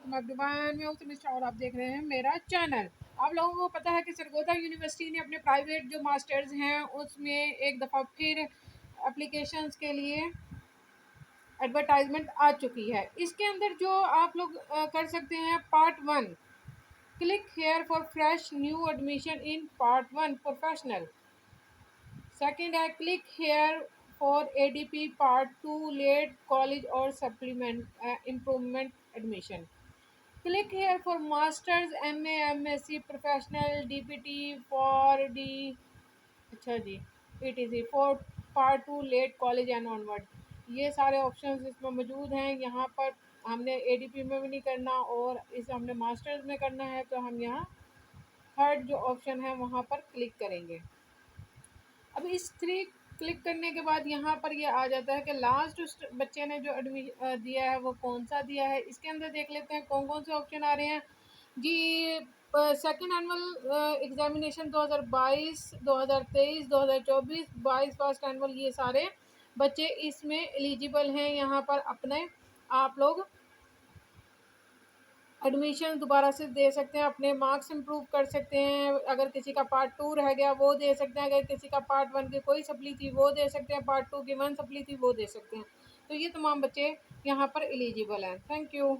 Welcome everyone. मैं हूं सुमित्रा और आप देख रहे हैं मेरा चैनल। आप लोगों को पता है कि सरगोदा यूनिवर्सिटी ने अपने प्राइवेट जो मास्टर्स हैं उसमें एक दफ़ा फिर एप्लीकेशंस के लिए एडवर्टाइजमेंट आ चुकी है। इसके अंदर जो आप लोग कर सकते हैं, part 1, click here for fresh new admission in part 1 professional. Second है click here for ADP part 2 late college और supplement improvement admission. Click here for masters MA MSc professional DPT for D अच्छा जी PTC for part 2 late college and onward. ये सारे options इसमें मौजूद हैं। यहाँ पर हमने ADP में भी नहीं करना और इसे हमने मास्टर्स में करना है, तो हम यहाँ थर्ड जो ऑप्शन है वहाँ पर क्लिक करेंगे। अब इस 3 क्लिक करने के बाद यहाँ पर ये आ जाता है कि लास्ट बच्चे ने जो दिया है वो कौन सा दिया है। इसके अंदर देख लेते हैं कौन कौन से ऑप्शन आ रहे हैं जी। Second annual examination 2022, 2023, 2024, 22 first annual, ये सारे बच्चे इसमें एलिजिबल हैं। यहाँ पर अपने आप लोग एडमिशन दोबारा से दे सकते हैं, अपने मार्क्स इम्प्रूव कर सकते हैं। अगर किसी का पार्ट 2 रह गया वो दे सकते हैं, अगर किसी का पार्ट 1 की कोई सप्ली थी वो दे सकते हैं, पार्ट 2 की 1 सप्ली थी वो दे सकते हैं। तो ये तमाम बच्चे यहाँ पर एलिजिबल हैं। Thank you.